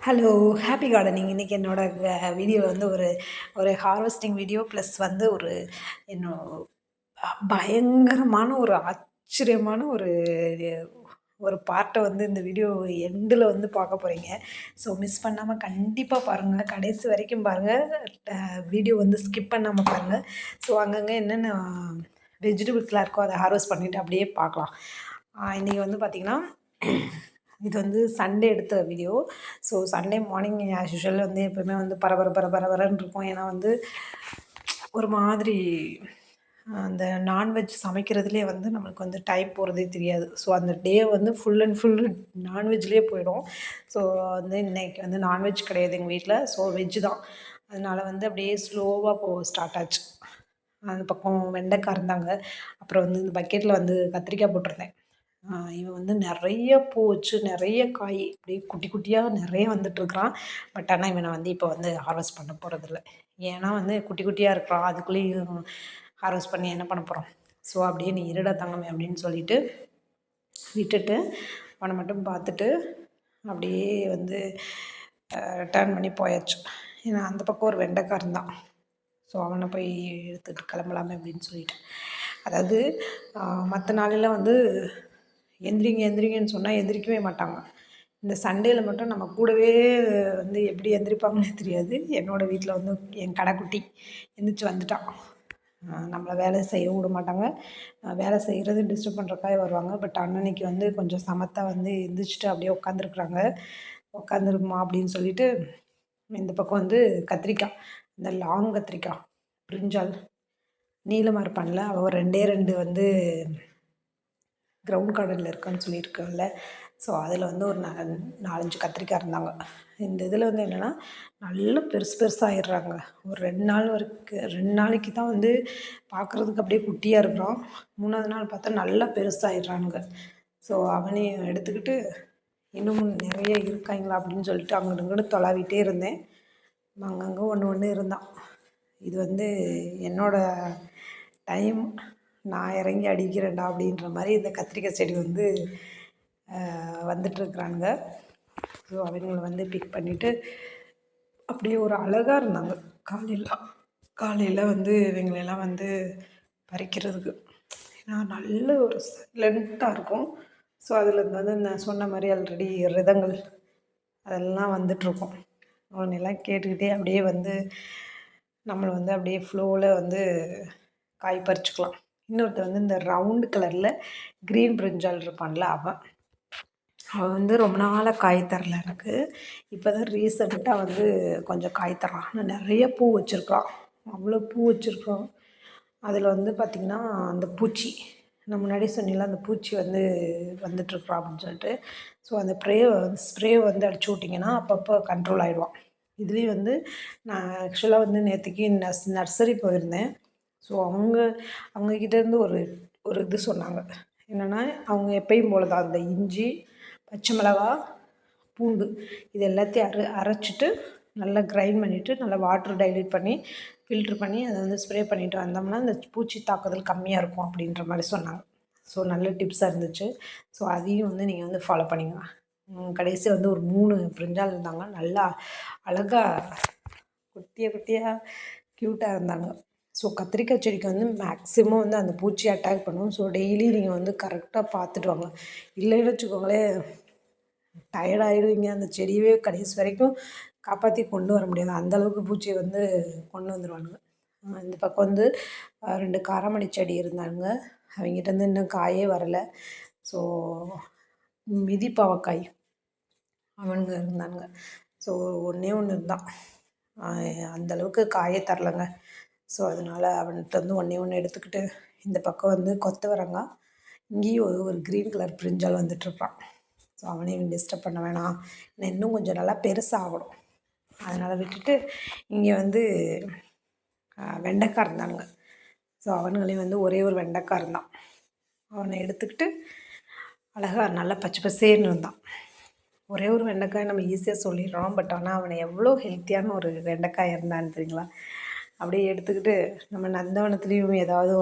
Hello, happy gardening. இன்றைக்கி என்னோடய video வந்து ஒரு ஒரு ஹார்வெஸ்டிங் வீடியோ ப்ளஸ் வந்து ஒரு என்னோ பயங்கரமான ஒரு ஆச்சரியமான ஒரு ஒரு பார்ட்டை வந்து இந்த வீடியோ எண்டில் வந்து பார்க்க போகிறீங்க. ஸோ மிஸ் பண்ணாமல் கண்டிப்பாக பாருங்கள், கடைசி வரைக்கும் பாருங்கள். வீடியோ வந்து ஸ்கிப் பண்ணாமல் பாருங்கள். ஸோ அங்கங்கே என்னென்ன வெஜிடபிள்ஸ்லாம் இருக்கோ அதை ஹார்வெஸ்ட் பண்ணிவிட்டு அப்படியே பார்க்கலாம். இன்றைக்கி வந்து பார்த்திங்கன்னா இது வந்து சண்டே எடுத்த video. So Sunday morning as usual வந்து எப்போயுமே வந்து பரபரன்னு இருக்கும். ஏன்னா வந்து ஒரு மாதிரி அந்த நான்வெஜ் சமைக்கிறதுலேயே வந்து நம்மளுக்கு வந்து டைம் போகிறதே தெரியாது. ஸோ அந்த டே வந்து ஃபுல் அண்ட் ஃபுல் நான்வெஜ்லேயே போயிடும். ஸோ வந்து இன்றைக்கி வந்து நான்வெஜ் கிடையாது எங்கள் வீட்டில். ஸோ வெஜ்ஜு தான். அதனால் வந்து அப்படியே ஸ்லோவாக ஸ்டார்ட் ஆச்சு. அந்த பக்கம் வெண்டைக்காய் இருந்தாங்க. அப்புறம் வந்து இந்த பக்கெட்டில் வந்து கத்திரிக்காய் போட்டிருந்தேன். இவன் வந்து நிறைய பூ வச்சு நிறைய காய் அப்படியே குட்டி குட்டியாக நிறைய வந்துட்டுருக்குறான். பட் ஆனால் இவனை வந்து இப்போ வந்து ஹார்வெஸ்ட் பண்ண போகிறதில்ல. ஏன்னா வந்து குட்டி குட்டியாக இருக்கிறான், அதுக்குள்ளேயும் ஹார்வெஸ்ட் பண்ணி என்ன பண்ண போகிறோம். ஸோ அப்படியே நீ இருடா தங்கமே அப்படின்னு சொல்லிட்டு விட்டுட்டு அவனை மட்டும் பார்த்துட்டு அப்படியே வந்து ரிட்டர்ன் பண்ணி போயாச்சு. ஏன்னா அந்த பக்கம் ஒரு வெண்டைக்காய் இருந்தான். ஸோ அவனை போய் எடுத்துகிட்டு கிளம்பலாமே அப்படின்னு சொல்லிட்டு. அதாவது மற்ற நாளெல்லாம் வந்து எந்திரிங்கன்னு சொன்னால் எந்திரிக்கவே மாட்டாங்க. இந்த சண்டேயில் மட்டும் நம்ம கூடவே வந்து எப்படி எந்திரிப்பாங்கன்னே தெரியாது. என்னோடய வீட்டில் வந்து என் கடைக்குட்டி எந்திரிச்சு வந்துட்டான். நம்மளை வேலை செய்ய விட மாட்டாங்க. வேலை செய்கிறது டிஸ்டர்ப் பண்ணுறக்காக வருவாங்க. பட் அன்னன்னைக்கு வந்து கொஞ்சம் சமத்தா வந்து எந்திரிச்சிட்டு அப்படியே உட்காந்துருக்குறாங்க. உட்காந்துருக்குமா அப்படின்னு சொல்லிட்டு இந்த பக்கம் வந்து கத்திரிக்காய், இந்த லாங் கத்திரிக்காய், பிரிஞ்சால், நீலமாக இருப்பான்ல அவன் 2 வந்து கிரவுண்ட் கார்டனில் இருக்கான்னு சொல்லியிருக்கேன்ல. ஸோ அதில் வந்து ஒரு 4-5 கத்திரிக்காய் இருந்தாங்க. இந்த இதில் வந்து என்னென்னா நல்லா பெருசாகிடுறாங்க. ஒரு 2 நாளைக்கு தான் வந்து பார்க்குறதுக்கு அப்படியே குட்டியாக இருக்கிறான். 3ஆவது நாள் பார்த்தா நல்லா பெருசாகிடுறானுங்க. ஸோ அவனையும் எடுத்துக்கிட்டு இன்னும் நிறைய இருக்காங்களா அப்படின்னு சொல்லிட்டு அங்கிட்டு இங்கிட்டு தொலாவிட்டே இருந்தேன். அங்கங்கே ஒன்று இருந்தான். இது வந்து என்னோடய டைம், நான் இறங்கி அடிக்கிறேன்டா அப்படின்ற மாதிரி இந்த கத்திரிக்காய் செடி வந்து வந்துட்டுருக்குறானுங்க. ஸோ அவங்கள வந்து பிக் பண்ணிவிட்டு அப்படியே ஒரு அழகாக இருந்தாங்க. காலையில் வந்து இவங்களெல்லாம் வந்து பறிக்கிறதுக்கு. ஏன்னா நல்ல ஒரு சைலண்ட்டாக இருக்கும். ஸோ அதில் வந்து நான் சொன்ன மாதிரி ஆல்ரெடி ரிதங்கள் அதெல்லாம் வந்துட்டுருக்கும். அவனெல்லாம் கேட்டுக்கிட்டே அப்படியே வந்து நம்மளை வந்து அப்படியே ஃப்ளோவில் வந்து காய் பறிச்சுக்கலாம். இன்னொருத்தர் வந்து இந்த ரவுண்டு கலரில் க்ரீன் பிரிஞ்சால் இருப்பான்ல அவன் வந்து ரொம்ப நாளாக காய் தரல எனக்கு. இப்போ தான் ரீசெண்டாக வந்து கொஞ்சம் காய் தரான். ஆனால் நிறைய பூ வச்சுருக்கான். அவ்வளோ பூ வச்சுருக்கான். அதில் வந்து பார்த்திங்கன்னா அந்த பூச்சி, நான் முன்னாடி சொன்னேன்ல அந்த பூச்சி வந்து வந்துட்டுருக்குறான் அப்படின்னு சொல்லிட்டு. ஸோ அந்த ஸ்ப்ரே வந்து அடிச்சு விட்டிங்கன்னா அப்பப்போ கண்ட்ரோல் ஆகிடுவான். இதுலேயும் வந்து நான் ஆக்சுவலாக வந்து நேற்றுக்கு நர்சரி போயிருந்தேன். ஸோ அவங்கக்கிட்டேருந்து ஒரு இது சொன்னாங்க. என்னென்னா அவங்க எப்பயும் போல தான் அந்த இஞ்சி, பச்சை மிளகா, பூண்டு இது எல்லாத்தையும் அரைச்சிட்டு நல்லா கிரைண்ட் பண்ணிவிட்டு நல்லா வாட்டர் டைல்யூட் பண்ணி ஃபில்ட்ரு பண்ணி அதை வந்து ஸ்ப்ரே பண்ணிவிட்டு வந்தோம்னா இந்த பூச்சி தாக்குதல் கம்மியாக இருக்கும் அப்படின்ற மாதிரி சொன்னாங்க. ஸோ நல்ல டிப்ஸாக இருந்துச்சு. ஸோ அதையும் வந்து நீங்கள் வந்து ஃபாலோ பண்ணிங்க. கடைசியாக வந்து ஒரு 3 பிரிஞ்சால் இருந்தாங்க. நல்லா அழகாக குட்டியாக க்யூட்டாக இருந்தாங்க. ஸோ கத்திரிக்காய் செடிக்கு வந்து மேக்ஸிமம் வந்து அந்த பூச்சி அட்டாக் பண்ணும். ஸோ டெய்லி நீங்கள் வந்து கரெக்டாக பார்த்துட்டு வாங்க. இல்லைன்னு வச்சுக்கோங்களேன், டயர்டாகிடுவீங்க. அந்த செடியவே கடைசி வரைக்கும் காப்பாற்றி கொண்டு வர முடியாது. அந்தளவுக்கு பூச்சியை வந்து கொண்டு வந்துடுவானுங்க. இந்த பக்கம் வந்து 2 காராமணி செடி இருந்தாங்க. அவங்ககிட்ட இன்னும் காயே வரலை. ஸோ மிதி பாவக்காய் அவனுங்க இருந்தாங்க. ஸோ ஒன்றே இருந்தான். அந்தளவுக்கு காயே தரலைங்க. ஸோ அதனால் அவன்கிட்ட வந்து ஒன்று எடுத்துக்கிட்டு இந்த பக்கம் வந்து கொத்தவரங்காய், இங்கேயும் ஒரு க்ரீன் கலர் பிரிஞ்சால் வந்துட்டுருப்பான். ஸோ அவனையும் டிஸ்டர்ப் பண்ண வேணாம், இன்னும் கொஞ்சம் நல்லா பெருசாகணும். அதனால் விட்டுட்டு இங்கே வந்து வெண்டைக்காய் இருந்தானுங்க. ஸோ அவனுங்களையும் வந்து ஒரே ஒரு வெண்டைக்காய் இருந்தான். அவனை எடுத்துக்கிட்டு அழகாக நல்லா பச்சை பசேர்னு இருந்தான். ஒரே ஒரு வெண்டைக்காய் நம்ம ஈஸியாக சொல்லிடுறோம். பட் ஆனால் அவனை எவ்வளோ ஹெல்த்தியான ஒரு வெண்டைக்காய் இருந்தான்னு தெரியுங்களா. அப்படியே எடுத்துக்கிட்டு நம்ம நந்தவனத்துலேயும் ஏதாவது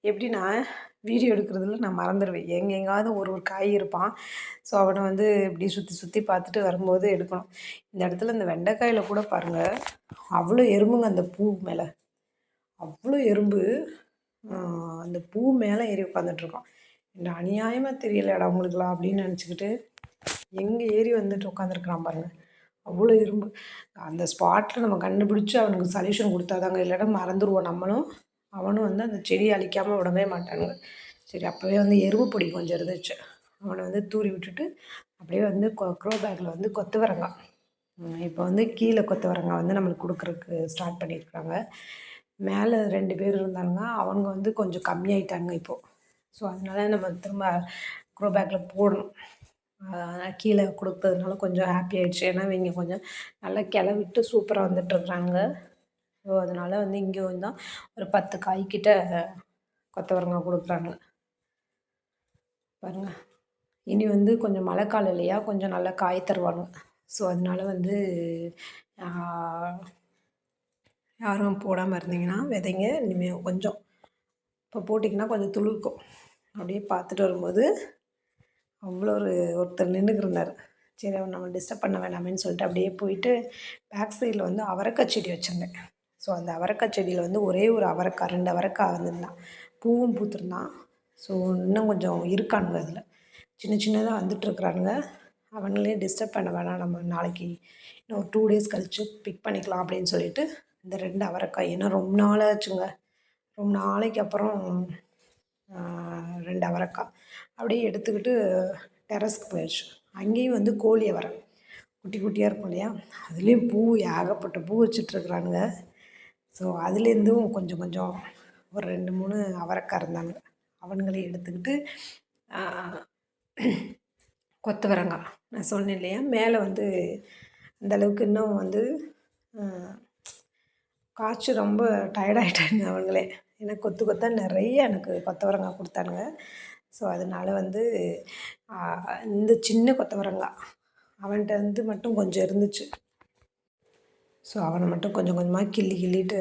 எப்படின்னா வீடியோ எடுக்கிறதுல நான் மறந்துடுவேன். எங்கெங்காவது ஒரு ஒரு காய் இருப்பான். ஸோ அவனை வந்து இப்படி சுற்றி சுற்றி பார்த்துட்டு வரும்போது எடுக்கணும். இந்த இடத்துல இந்த வெண்டைக்காயில கூட பாருங்கள், அவ்வளோ எறும்புங்க அந்த பூ மேலே. அவ்வளோ எறும்பு அந்த பூ மேலே ஏறி உட்காந்துட்ருக்கான். இந்த அநியாயமாக தெரியலடா உங்களுக்குலாம் அப்படின்னு நினச்சிக்கிட்டு எங்கே ஏறி வந்துட்டு உட்காந்துருக்குறான் பாருங்கள். அவ்வளோ எறும்பு. அந்த ஸ்பாட்டில் நம்ம கண்டுபிடிச்சி அவனுக்கு சொல்யூஷன் கொடுத்தாதாங்க, இல்லைன்னா மறந்துடுவோம் நம்மளும் அவனும் வந்து அந்த செடியை அழிக்காமல் விடவே மாட்டானுங்க. சரி, அப்போவே வந்து எருவு பொடி கொஞ்சம் இருந்துச்சு, அவனை வந்து தூரி விட்டுட்டு அப்படியே வந்து க்ரோ பேக்கில் வந்து கொத்தவரங்காய், இப்போ வந்து கீழே கொத்தவரங்காய் வந்து நம்மளுக்கு கொடுக்குறக்கு ஸ்டார்ட் பண்ணியிருக்காங்க. மேலே 2 பேர் இருந்தாங்க, அவங்க வந்து கொஞ்சம் கம்மியாயிட்டாங்க இப்போது. ஸோ அதனால நம்ம திரும்ப க்ரோ பேக்கில் போடணும். கீழே கொடுத்ததுனால கொஞ்சம் ஹாப்பி ஆகிடுச்சு. ஏன்னா இவங்க கொஞ்சம் நல்லா கிளவிட்டு சூப்பராக வந்துட்டுருக்குறாங்க. ஸோ அதனால் வந்து இங்கே தான் ஒரு 10 காய்கிட்ட கொத்தவரங்காய் கொடுக்குறாங்க பாருங்கள். இனி வந்து கொஞ்சம் மழைக்காலம் இல்லையா, கொஞ்சம் நல்லா காய் தருவாங்க. ஸோ அதனால வந்து யாரும் போடாமல் இருந்தீங்கன்னா விதைங்க இனிமேல் கொஞ்சம் இப்போ போட்டிங்கன்னா கொஞ்சம் துளிர்க்கும். அப்படியே பார்த்துட்டு வரும்போது அவ்வளோ ஒருத்தர் நின்றுக்கிருந்தார். சரி, அவர் நம்ம டிஸ்டர்ப் பண்ண வேணாமேன்னு சொல்லிட்டு அப்படியே போயிட்டு பேக் சைடில் வந்து அவரைக்காய் செடி வச்சுருந்தேன். ஸோ அந்த அவரைக்காய் செடியில் வந்து ஒரே ஒரு அவரைக்காய் 2 அவரைக்காய் வந்திருந்தான், பூவும் பூத்துருந்தான். ஸோ இன்னும் கொஞ்சம் இருக்கானுங்க அதில், சின்ன சின்னதாக வந்துட்டுருக்குறானுங்க. அவங்களே டிஸ்டர்ப் பண்ண வேணாம், நம்ம நாளைக்கு இன்னும் ஒரு 2 டேஸ் கழித்து பிக் பண்ணிக்கலாம் அப்படின்னு சொல்லிட்டு இந்த 2 அவரைக்காய், ஏன்னா ரொம்ப நாளாச்சுங்க, ரொம்ப நாளைக்கு அப்புறம் 2 அவரைக்காய் அப்படியே எடுத்துக்கிட்டு டெரஸ்க்கு போயிடுச்சு. அங்கேயும் வந்து கோழி அவரை குட்டி குட்டியாக இருக்கும் இல்லையா, அதுலேயும் பூ ஏகப்பட்ட பூ வச்சிட்ருக்குறானுங்க. ஸோ அதுலேருந்தும் கொஞ்சம் கொஞ்சம் ஒரு 2 3 அவரைக்காய் இருந்தாங்க, அவனுங்களையும் எடுத்துக்கிட்டு கொத்தவரங்காய் நான் சொன்னேன் இல்லையா, மேலே வந்து அந்தளவுக்கு இன்னும் வந்து காய்ச்சி ரொம்ப டயர்டாகிட்டானுங்க அவங்களே. ஏன்னா கொத்து கொத்தாக நிறைய எனக்கு கொத்தவரங்காய் கொடுத்தானுங்க. ஸோ அதனால் வந்து இந்த சின்ன கொத்தவரங்காய் அவன்கிட்ட வந்து மட்டும் கொஞ்சம் இருந்துச்சு. ஸோ அவனை மட்டும் கொஞ்சம் கொஞ்சமாக கிள்ளிட்டு,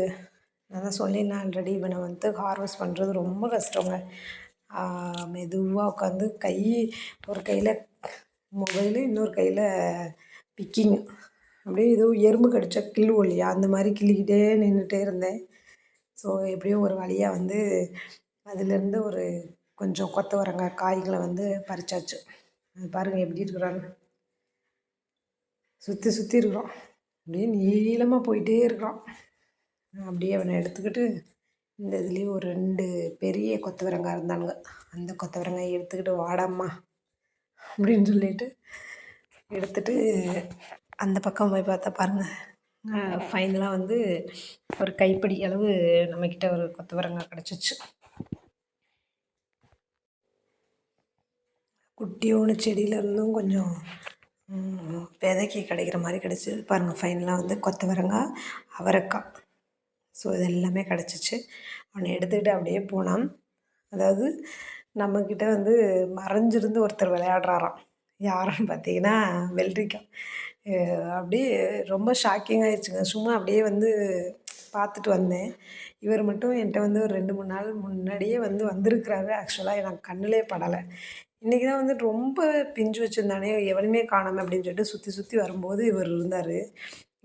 நான் தான் சொல்லியிருந்தேன் ஆல்ரெடி, இவனை வந்து ஹார்வெஸ்ட் பண்ணுறது ரொம்ப கஷ்டங்க. மெதுவாக உட்காந்து ஒரு கையில் மொபைலு, இன்னொரு கையில் பிக்கிங்கு, அப்படியே ஏதோ எறும்பு கடிச்சா கிள்ளுவோம் இல்லையா, அந்த மாதிரி கிள்ளிக்கிட்டே நின்றுட்டே இருந்தேன். ஸோ எப்படியோ ஒரு வழியாக வந்து அதுலேருந்து ஒரு கொஞ்சம் கொத்தவரங்காய் காய்களை வந்து பறிச்சாச்சு. அது பாருங்கள் எப்படி இருக்கிறான்னு, சுற்றி சுற்றி இருக்கிறான், அப்படியே நீளமாக போயிட்டே இருக்கிறான். அப்படியே அவனை எடுத்துக்கிட்டு இந்த இதுலேயும் ஒரு 2 பெரிய கொத்தவரங்காய் இருந்தானுங்க, அந்த கொத்தவரங்காயை எடுத்துக்கிட்டு வாடாம்மா அப்படின்னு சொல்லிட்டு எடுத்துகிட்டு அந்த பக்கம் போய் பார்த்தா பாருங்கள், ஃபைனலாக வந்து ஒரு கைப்பிடி அளவு நம்மக்கிட்ட ஒரு கொத்தவரங்காய் கிடச்சிச்சு. குட்டியோன செடியிலேருந்தும் கொஞ்சம் விதைக்கு கிடைக்கிற மாதிரி கிடச்சி பாருங்கள். ஃபைனலாக வந்து கொத்தவரங்காய், அவரைக்காய், ஸோ இது எல்லாமே கிடச்சிச்சு. அவனை எடுத்துக்கிட்டு அப்படியே போனான். அதாவது நம்மக்கிட்ட வந்து மறைஞ்சிருந்து ஒருத்தர் விளையாடுறாராம். யாருன்னு பார்த்தீங்கன்னா வெள்ளரிக்காய். அப்படியே ரொம்ப ஷாக்கிங் ஆகிடுச்சுங்க. சும்மா அப்படியே வந்து பார்த்துட்டு வந்தேன். இவர் மட்டும் என்கிட்ட வந்து ஒரு 2 3 நாள் முன்னாடியே வந்து வந்திருக்கிறாரு. ஆக்சுவலாக எனக்கு கண்ணிலே படலை. இன்றைக்கி தான் வந்துட்டு ரொம்ப பிஞ்சு வச்சுருந்தானே, எவனையுமே காணோமே அப்படின்னு சொல்லிட்டு சுற்றி சுற்றி வரும்போது இவர் இருந்தார்.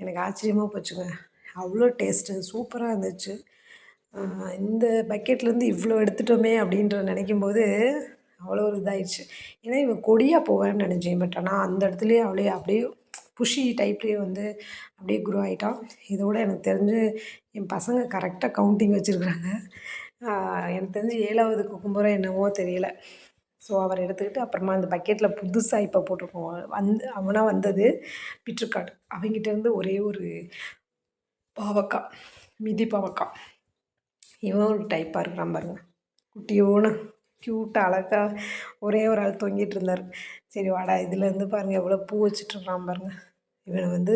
எனக்கு ஆச்சரியமாக போச்சுங்க. அவ்வளோ டேஸ்ட்டு சூப்பராக இருந்துச்சு. இந்த பக்கெட்லேருந்து இவ்வளோ எடுத்துட்டோமே அப்படின்ற நினைக்கும்போது அவ்வளோ ஒரு இதாகிடுச்சு. ஏன்னா இவன் கொடியாக போவேன்னு நினச்சேன். பட் ஆனால் அந்த இடத்துலையே அப்படியே புஷி டைப்லேயே வந்து அப்படியே குரோ ஆகிட்டான். இதோட எனக்கு தெரிஞ்சு என் பசங்க கரெக்டாக கவுண்டிங் வச்சுருக்குறாங்க. எனக்கு தெரிஞ்சு 7வது குக்கும்பரோ என்னவோ தெரியல. ஸோ அவர் எடுத்துக்கிட்டு அப்புறமா அந்த பக்கெட்டில் புதுசாக இப்போ போட்டிருக்கோம் அவனாக வந்தது பிட்ருக்காட், அவங்ககிட்டேருந்து ஒரே ஒரு பாவக்காய், மிதி பாவக்காய், இவன் ஒரு டைப்பாக இருக்கிறான் பாருங்க, குட்டியோன க்யூட்டாக அழகாக ஒரே ஒரு ஆள் தொங்கிட்டு இருந்தார். சரி வாடா, இதுலேருந்து பாருங்கள் எவ்வளோ பூ வச்சிட்ருக்கான் பாருங்கள். இவனை வந்து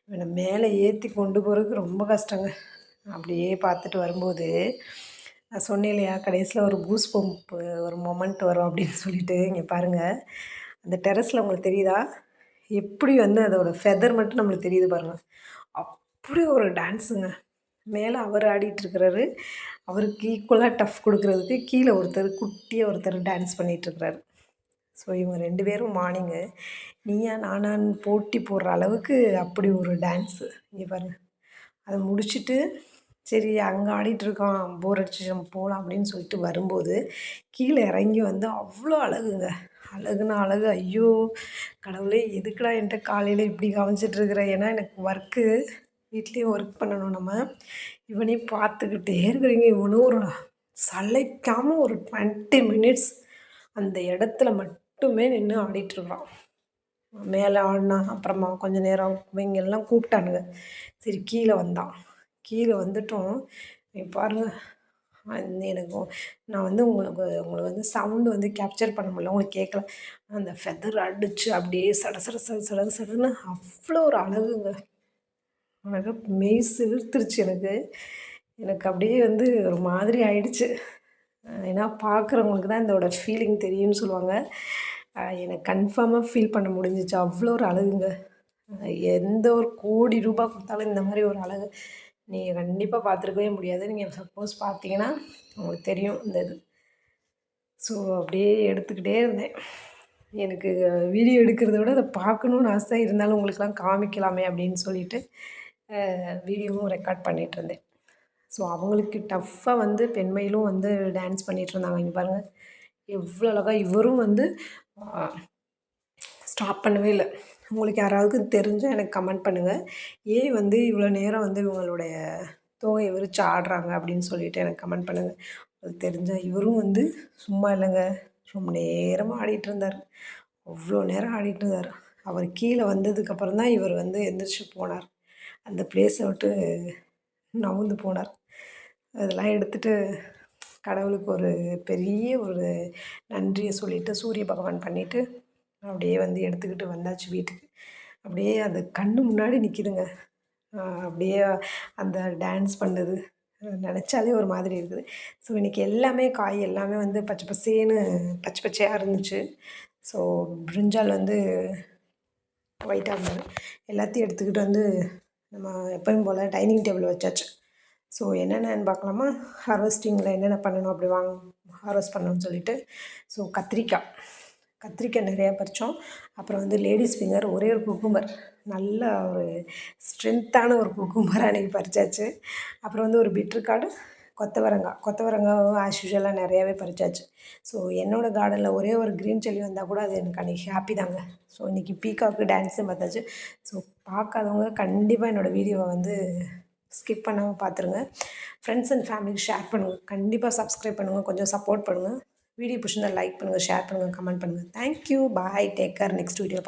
இவனை மேலே ஏற்றி கொண்டு போகிறதுக்கு ரொம்ப கஷ்டங்க. அப்படியே பார்த்துட்டு வரும்போது நான் சொன்னேன் இல்லையா, கடைசியில் ஒரு கூஸ் பம்ப் ஒரு மொமெண்ட் வரும் அப்படின்னு சொல்லிட்டு, இங்கே பாருங்கள் அந்த டெரஸில் உங்களுக்கு தெரியுதா, எப்படி வந்து அதோடய ஃபெதர் மட்டும் நம்மளுக்கு தெரியுது பாருங்கள். அப்படி ஒரு டான்ஸுங்க. மேலே அவர் ஆடிட்டுருக்கிறாரு. அவருக்கு ஈக்குவலாக டஃப் கொடுக்குறதுக்கு கீழே குட்டியாக ஒருத்தர் டான்ஸ் பண்ணிகிட்ருக்கிறாரு. ஸோ இவங்க 2 பேரும் மார்னிங்கு நீயா நானான்னு போட்டி போடுற அளவுக்கு அப்படி ஒரு டான்ஸு. இங்கே பாருங்க. அதை முடிச்சுட்டு சரி அங்கே ஆடிட்டுருக்கான், போர் அடிச்சு நம்ம போகலாம் அப்படின்னு சொல்லிட்டு வரும்போது கீழே இறங்கி வந்து அவ்வளோ அழகுங்க. அழகுனா அழகு. ஐயோ கடவுளே, எதுக்குடா என்கிட்ட காலையில் இப்படி காமிச்சிட்ருக்குற? ஏன்னா எனக்கு ஒர்க்கு, வீட்லேயும் ஒர்க் பண்ணணும் நம்ம. இவனையும் பார்த்துக்கிட்டே இருக்கிறீங்க. இவனும் ஒரு சளைக்காமல் ஒரு 20 மினிட்ஸ் அந்த இடத்துல மட்டுமே நின்று ஆடிட்டுருக்குறான். மேலே ஆடினா அப்புறமா கொஞ்சம் நேரம் இவங்க எல்லாம் கூப்பிட்டானுங்க. சரி கீழே வந்தான். கீழே வந்துட்டோம். நீ பாருங்கள், எனக்கு நான் வந்து உங்களுக்கு வந்து சவுண்டு வந்து கேப்சர் பண்ண முடியல, உங்களுக்கு கேட்கல. அந்த ஃபெதர் அடித்து அப்படியே சட சட சட சட சடன்னு அவ்வளோ ஒரு அழகுங்க. எனக்கு மெய் சிலிர்த்துருச்சு. எனக்கு அப்படியே வந்து ஒரு மாதிரி ஆயிடுச்சு. ஏன்னா பார்க்குறவங்களுக்கு தான் இதோட ஃபீலிங் தெரியும்னு சொல்லுவாங்க. எனக்கு கன்ஃபார்மாக ஃபீல் பண்ண முடிஞ்சிச்சு. அவ்வளோ ஒரு அழகுங்க. எந்த ஒரு கோடி ரூபாய் கொடுத்தாலும் இந்த மாதிரி ஒரு அழகு நீங்கள் கண்டிப்பாக பார்த்துருக்கவே முடியாது. நீங்கள் சப்போஸ் பார்த்தீங்கன்னா உங்களுக்கு தெரியும் இந்த இது. ஸோ அப்படியே எடுத்துக்கிட்டே இருந்தேன். எனக்கு வீடியோ எடுக்கிறத விட அதை பார்க்கணுன்னு ஆசை, இருந்தாலும் உங்களுக்கெல்லாம் காமிக்கலாமே அப்படின்னு சொல்லிட்டு வீடியோவும் ரெக்கார்ட் பண்ணிகிட்ருந்தேன். ஸோ அவங்களுக்கு டஃப்பாக வந்து பெண்மயிலும் வந்து டான்ஸ் பண்ணிகிட்ருந்தாங்க. இங்கே பாருங்கள் எவ்வளோ அழகாக. இவரும் வந்து ஸ்டாப் பண்ணவே இல்லை. உங்களுக்கு யாராவது தெரிஞ்சால் எனக்கு கமெண்ட் பண்ணுங்கள். ஏன் வந்து இவ்வளோ நேரம் வந்து இவங்களுடைய தோகையை விரித்து ஆடுறாங்க அப்படின்னு சொல்லிவிட்டு எனக்கு கமெண்ட் பண்ணுங்கள். அது தெரிஞ்சால். இவரும் வந்து சும்மா இல்லைங்க, ரொம்ப நேரமாக ஆடிட்டுருந்தார். அவ்வளோ நேரம் ஆடிட்டுருந்தார். அவர் கீழே வந்ததுக்கப்புறம் தான் இவர் வந்து எந்திரிச்சு போனார். அந்த ப்ளேஸை விட்டு நவுந்து போனார். அதெல்லாம் எடுத்துகிட்டு கடவுளுக்கு ஒரு பெரிய ஒரு நன்றியை சொல்லிவிட்டு சூரிய பகவான் பண்ணிவிட்டு அப்படியே வந்து எடுத்துக்கிட்டு வந்தாச்சு வீட்டுக்கு. அப்படியே அது கண்ணு முன்னாடி நிற்கிதுங்க. அப்படியே அந்த டான்ஸ் பண்ணது நினச்சாலே ஒரு மாதிரி இருக்குது. ஸோ இன்றைக்கி எல்லாமே காய் எல்லாமே வந்து பச்சை பசேன்னு பச்சை பச்சையாக இருந்துச்சு. ஸோ பிரிஞ்சால் வந்து ஒயிட்டாக இருந்தது. எல்லாத்தையும் எடுத்துக்கிட்டு வந்து நம்ம எப்பயும் போல் டைனிங் டேபிள் வச்சாச்சு. ஸோ என்னென்னு பார்க்கலாமா? ஹார்வெஸ்டிங்கில் என்னென்ன பண்ணணும், அப்படி ஹார்வெஸ்ட் பண்ணணும்னு சொல்லிட்டு. ஸோ கத்திரிக்காய் நிறையா பறித்தோம். அப்புறம் வந்து லேடிஸ் ஃபிங்கர், ஒரே ஒரு குக்கும்பர், நல்ல ஒரு ஸ்ட்ரென்த்தான ஒரு குக்கும்பர் அன்றைக்கி பறிச்சாச்சு. அப்புறம் வந்து ஒரு பிட்ருக்காடு, கொத்தவரங்காய் ஆஸ் யூஷுவலாக நிறையாவே பறிச்சாச்சு. ஸோ என்னோடய கார்டனில் ஒரே ஒரு க்ரீன் சில்லி வந்தால் கூட அது எனக்கு அன்றைக்கி ஹாப்பி தாங்க. ஸோ இன்றைக்கி பீகாக்கு டான்ஸும் பார்த்தாச்சு. ஸோ பார்க்காதவங்க கண்டிப்பாக என்னோடய வீடியோவை வந்து ஸ்கிப் பண்ணாமல் பார்த்துருங்க. ஃப்ரெண்ட்ஸ் அண்ட் ஃபேமிலிக்கு ஷேர் பண்ணுங்கள். கண்டிப்பாக சப்ஸ்கிரைப் பண்ணுங்கள், கொஞ்சம் சப்போர்ட் பண்ணுங்கள். வீடியோ பிடிச்சிருந்தா லைக் பண்ணுங்கள், ஷேர் பண்ணுங்கள், கமெண்ட் பண்ணுங்கள். தேங்க்யூ, பாய், டேக் கேர். Next video